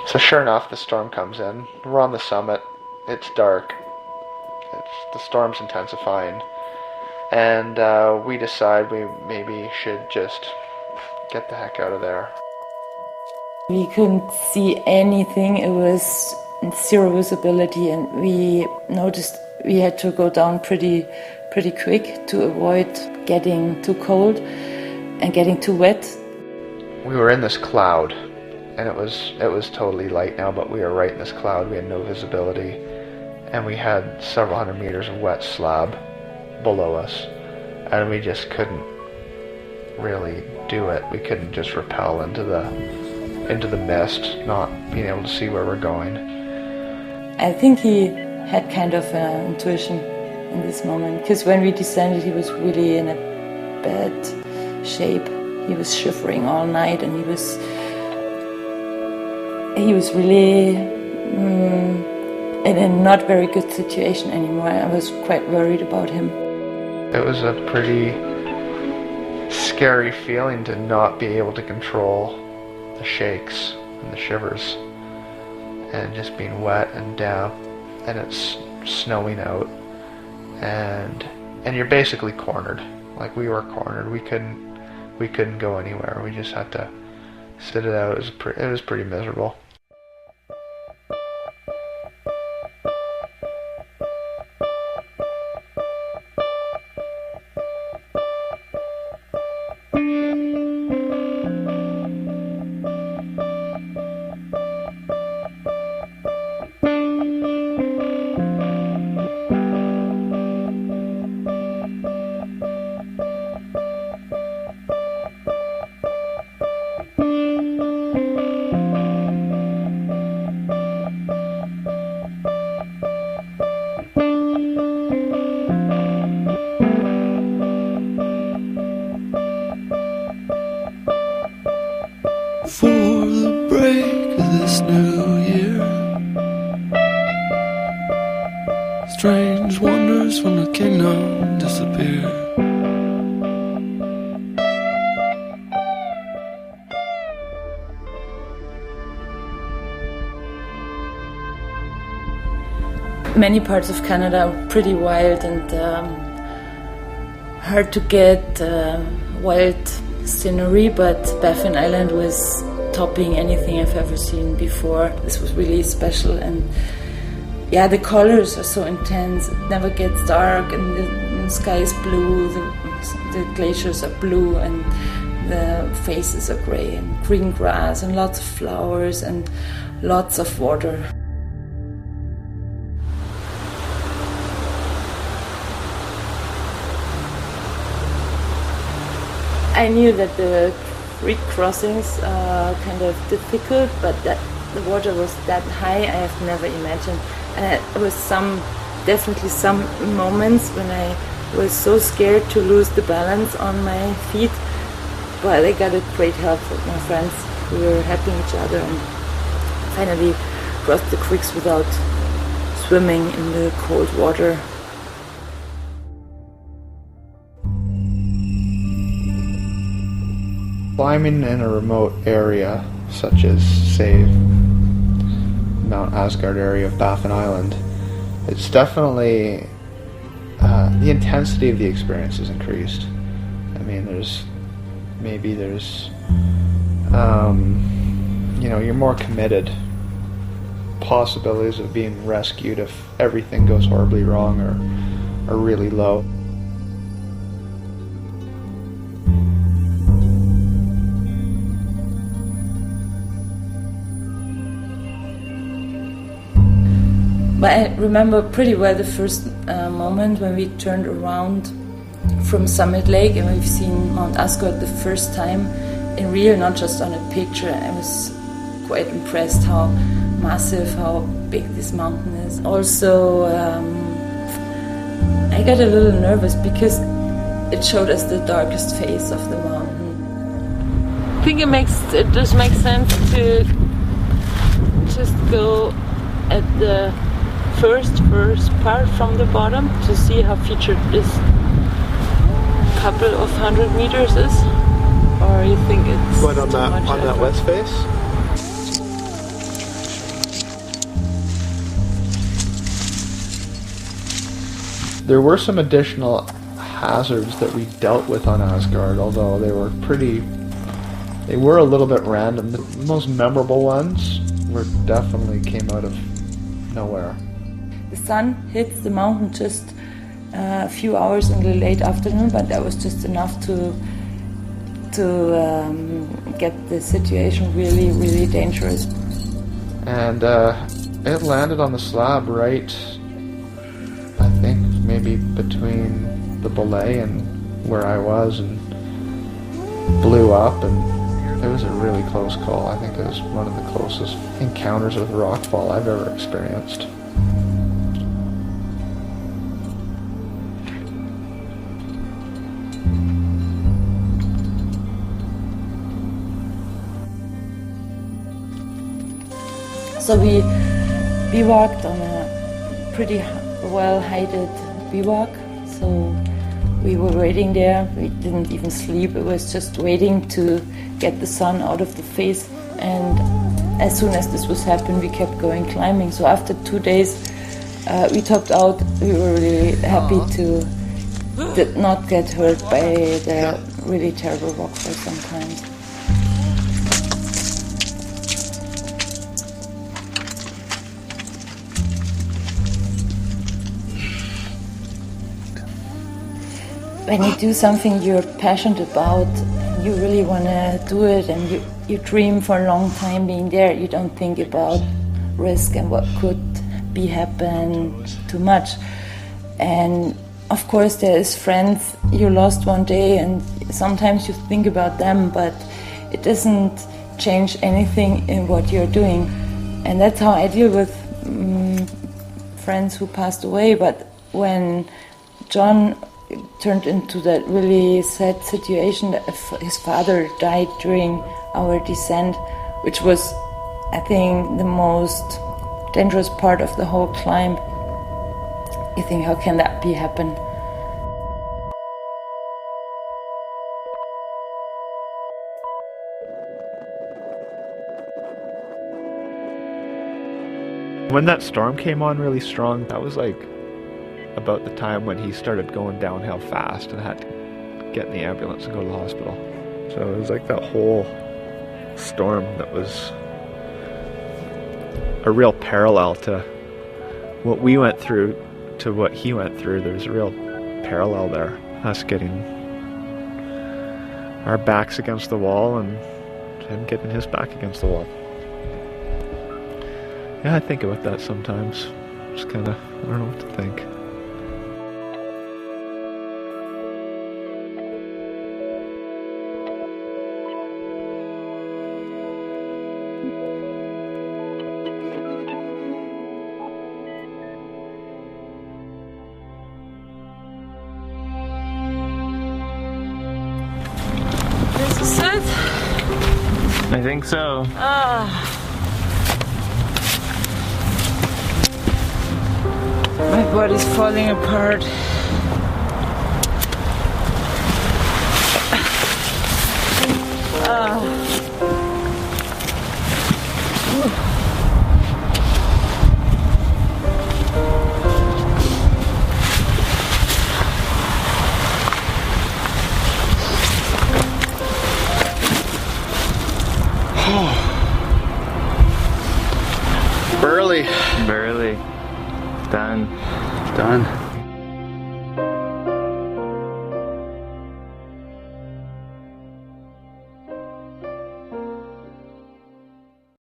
So sure enough, the storm comes in. We're on the summit. It's dark. The storm's intensifying. And we decide we maybe should just get the heck out of there. We couldn't see anything. It was zero visibility, and we noticed we had to go down pretty quick to avoid getting too cold and getting too wet. We were in this cloud, and it was totally light now, but we were right in this cloud. We had no visibility, and we had several hundred meters of wet slab below us, and we just couldn't really do it. We couldn't just rappel into the mist, not being able to see where we're going. I think he had kind of an intuition in this moment, because when we descended, he was really in a bad shape. He was shivering all night, and he was really in a not very good situation anymore. I was quite worried about him. It was a pretty scary feeling to not be able to control the shakes and the shivers, and just being wet and damp, and it's snowing out, and you're basically cornered. Like, we were cornered. We couldn't go anywhere. We just had to sit it out. It was pretty miserable. For the break of this new year, strange wonders from the kingdom disappear. Many parts of Canada are pretty wild and hard to get wild scenery, but Baffin Island was topping anything I've ever seen before. This was really special, and yeah, the colors are so intense. It never gets dark, and the sky is blue, the glaciers are blue, and the faces are grey, and green grass, and lots of flowers, and lots of water. I knew that the creek crossings are kind of difficult, but that the water was that high, I have never imagined. And there was definitely some moments when I was so scared to lose the balance on my feet, but I got a great help with my friends. We were helping each other and finally crossed the creeks without swimming in the cold water. Climbing in a remote area, such as, say, Mount Ásgarðr area of Baffin Island, it's definitely, the intensity of the experience is increased. I mean, there's, you're more committed. Possibilities of being rescued if everything goes horribly wrong are really low. But I remember pretty well the first moment when we turned around from Summit Lake and we've seen Mount Asgard the first time in real, not just on a picture. I was quite impressed how massive, how big this mountain is. Also, I got a little nervous because it showed us the darkest face of the mountain. I think it just makes sense to just go at the first part from the bottom to see how featured this couple of 100 meters is, or you think it's on that west face? There were some additional hazards that we dealt with on Asgard, although they were a little bit random. The most memorable ones definitely came out of nowhere. The sun hits the mountain just a few hours in the late afternoon, but that was just enough to get the situation really, really dangerous. And it landed on the slab right, I think, maybe between the belay and where I was, and blew up, and it was a really close call. I think it was one of the closest encounters with rockfall I've ever experienced. So we bivouacked on a pretty well-heighted bivouac. So we were waiting there. We didn't even sleep. It was just waiting to get the sun out of the face. And as soon as this was happening, we kept going climbing. So after 2 days, we topped out. We were really happy to not get hurt by the really terrible rockfall sometimes. When you do something you're passionate about, you really want to do it, and you dream for a long time being there. You don't think about risk and what could be happen too much. And of course there is friends you lost one day, and sometimes you think about them, but it doesn't change anything in what you're doing. And that's how I deal with friends who passed away. But when John turned into that really sad situation that his father died during our descent, which was, I think, the most dangerous part of the whole climb. You think, how can that be happen? When that storm came on really strong, that was like about the time when he started going downhill fast and had to get in the ambulance and go to the hospital. So it was like that whole storm that was a real parallel to what we went through to what he went through. There's a real parallel there. Us getting our backs against the wall and him getting his back against the wall. Yeah, I think about that sometimes. Just kind of, I don't know what to think. This is it? I think so. My body's falling apart. Barely. Done.